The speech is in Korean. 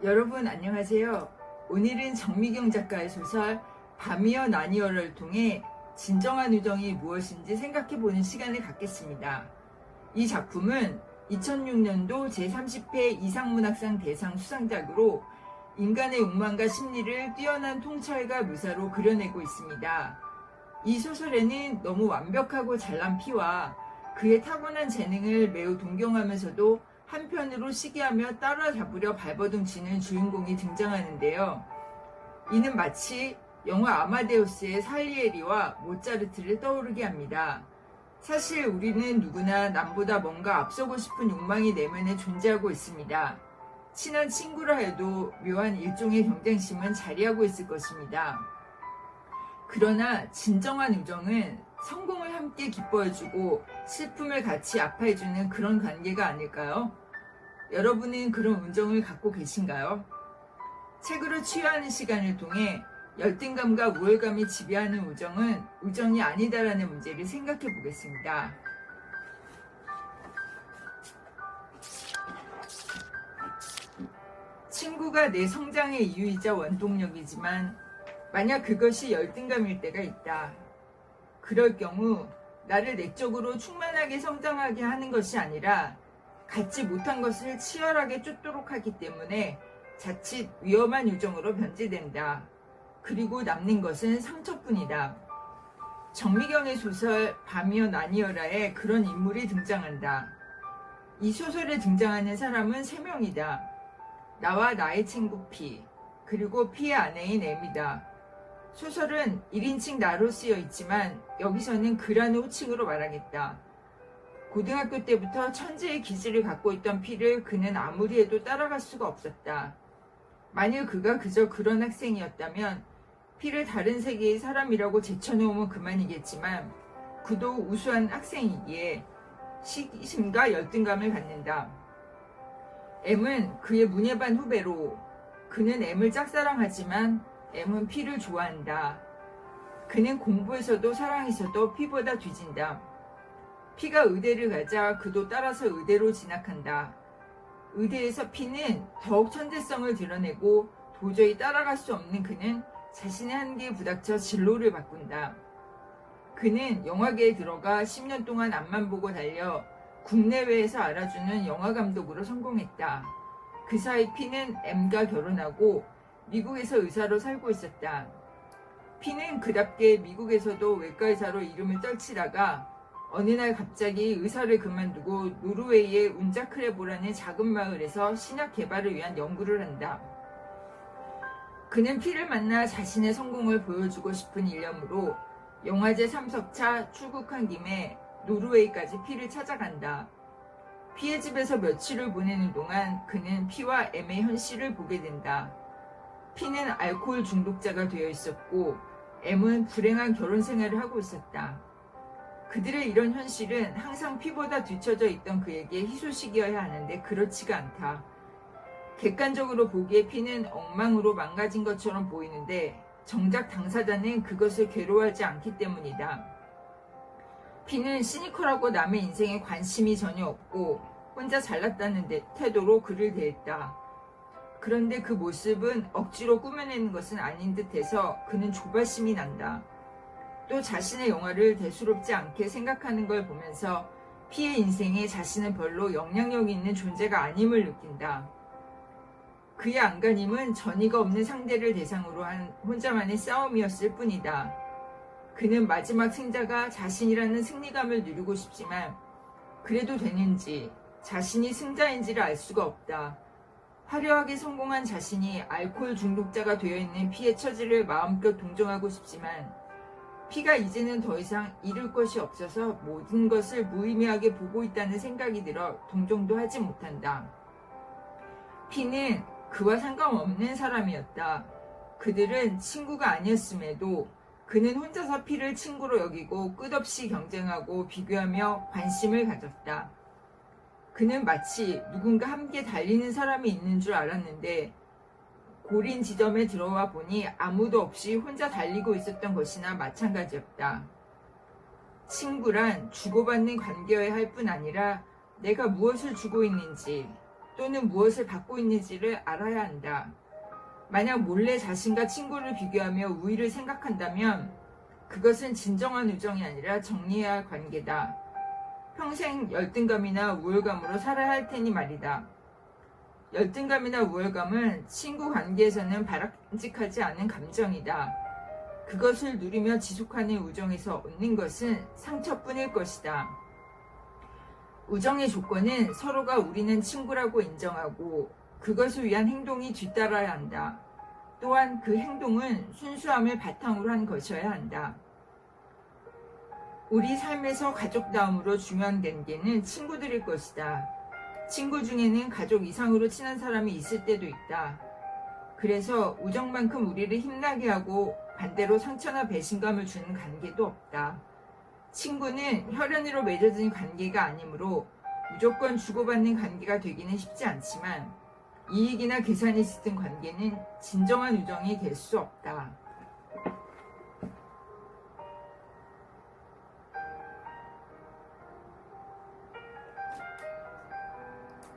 여러분 안녕하세요. 오늘은 정미경 작가의 소설 밤이여 나니어를 통해 진정한 우정이 무엇인지 생각해보는 시간을 갖겠습니다. 이 작품은 2006년도 제30회 이상문학상 대상 수상작으로 인간의 욕망과 심리를 뛰어난 통찰과 묘사로 그려내고 있습니다. 이 소설에는 너무 완벽하고 잘난 피와 그의 타고난 재능을 매우 동경하면서도 한편으로 시기하며 따라잡으려 발버둥치는 주인공이 등장하는데요. 이는 마치 영화 아마데우스의 살리에리와 모차르트를 떠오르게 합니다. 사실 우리는 누구나 남보다 뭔가 앞서고 싶은 욕망이 내면에 존재하고 있습니다. 친한 친구라 해도 묘한 일종의 경쟁심은 자리하고 있을 것입니다. 그러나 진정한 우정은 성공을 함께 기뻐해주고 슬픔을 같이 아파해주는 그런 관계가 아닐까요? 여러분은 그런 우정을 갖고 계신가요? 책으로 치유하는 시간을 통해 열등감과 우월감이 지배하는 우정은 우정이 아니다라는 문제를 생각해 보겠습니다. 친구가 내 성장의 이유이자 원동력이지만 만약 그것이 열등감일 때가 있다. 그럴 경우 나를 내적으로 충만하게 성장하게 하는 것이 아니라 갖지 못한 것을 치열하게 쫓도록 하기 때문에 자칫 위험한 우정으로 변질된다. 그리고 남는 것은 상처뿐이다. 정미경의 소설 밤이여 나니어라에 그런 인물이 등장한다. 이 소설에 등장하는 사람은 3명이다. 나와 나의 친구 피, 그리고 피의 아내인 M이다. 소설은 1인칭 나로 쓰여 있지만 여기서는 그라는 호칭으로 말하겠다. 고등학교 때부터 천재의 기질을 갖고 있던 피를 그는 아무리 해도 따라갈 수가 없었다. 만일 그가 그저 그런 학생이었다면 피를 다른 세계의 사람이라고 제쳐놓으면 그만이겠지만 그도 우수한 학생이기에 시기심과 열등감을 갖는다. M은 그의 문예반 후배로 그는 M을 짝사랑하지만 M은 피를 좋아한다. 그는 공부에서도 사랑에서도 피보다 뒤진다. 피가 의대를 가자 그도 따라서 의대로 진학한다. 의대에서 피는 더욱 천재성을 드러내고 도저히 따라갈 수 없는 그는 자신의 한계에 부닥쳐 진로를 바꾼다. 그는 영화계에 들어가 10년 동안 앞만 보고 달려 국내외에서 알아주는 영화감독으로 성공했다. 그 사이 피는 M과 결혼하고 미국에서 의사로 살고 있었다. 피는 그답게 미국에서도 외과의사로 이름을 떨치다가 어느 날 갑자기 의사를 그만두고 노르웨이의 운자크레보라는 작은 마을에서 신약 개발을 위한 연구를 한다. 그는 피를 만나 자신의 성공을 보여주고 싶은 일념으로 영화제 3석차 출국한 김에 노르웨이까지 피를 찾아간다. 피의 집에서 며칠을 보내는 동안 그는 피와 M의 현실을 보게 된다. 피는 알코올 중독자가 되어 있었고 M은 불행한 결혼 생활을 하고 있었다. 그들의 이런 현실은 항상 피보다 뒤처져 있던 그에게 희소식이어야 하는데 그렇지가 않다. 객관적으로 보기에 피는 엉망으로 망가진 것처럼 보이는데 정작 당사자는 그것을 괴로워하지 않기 때문이다. 피는 시니컬하고 남의 인생에 관심이 전혀 없고 혼자 잘났다는 태도로 그를 대했다. 그런데 그 모습은 억지로 꾸며내는 것은 아닌 듯해서 그는 조바심이 난다. 또 자신의 영화를 대수롭지 않게 생각하는 걸 보면서 피의 인생에 자신은 별로 영향력이 있는 존재가 아님을 느낀다. 그의 안간힘은 전의가 없는 상대를 대상으로 한 혼자만의 싸움이었을 뿐이다. 그는 마지막 승자가 자신이라는 승리감을 누리고 싶지만 그래도 되는지 자신이 승자인지를 알 수가 없다. 화려하게 성공한 자신이 알코올 중독자가 되어 있는 피의 처지를 마음껏 동정하고 싶지만 피가 이제는 더 이상 잃을 것이 없어서 모든 것을 무의미하게 보고 있다는 생각이 들어 동정도 하지 못한다. 피는 그와 상관없는 사람이었다. 그들은 친구가 아니었음에도 그는 혼자서 피를 친구로 여기고 끝없이 경쟁하고 비교하며 관심을 가졌다. 그는 마치 누군가 함께 달리는 사람이 있는 줄 알았는데 고린 지점에 들어와 보니 아무도 없이 혼자 달리고 있었던 것이나 마찬가지였다. 친구란 주고받는 관계여야 할 뿐 아니라 내가 무엇을 주고 있는지 또는 무엇을 받고 있는지를 알아야 한다. 만약 몰래 자신과 친구를 비교하며 우위를 생각한다면 그것은 진정한 우정이 아니라 정리해야 할 관계다. 평생 열등감이나 우월감으로 살아야 할 테니 말이다. 열등감이나 우월감은 친구 관계에서는 바람직하지 않은 감정이다. 그것을 누리며 지속하는 우정에서 얻는 것은 상처뿐일 것이다. 우정의 조건은 서로가 우리는 친구라고 인정하고 그것을 위한 행동이 뒤따라야 한다. 또한 그 행동은 순수함을 바탕으로 한 것이어야 한다. 우리 삶에서 가족다움으로 중요한 관계는 친구들일 것이다. 친구 중에는 가족 이상으로 친한 사람이 있을 때도 있다. 그래서 우정만큼 우리를 힘나게 하고 반대로 상처나 배신감을 주는 관계도 없다. 친구는 혈연으로 맺어진 관계가 아니므로 무조건 주고받는 관계가 되기는 쉽지 않지만 이익이나 계산이 짙은 관계는 진정한 우정이 될 수 없다.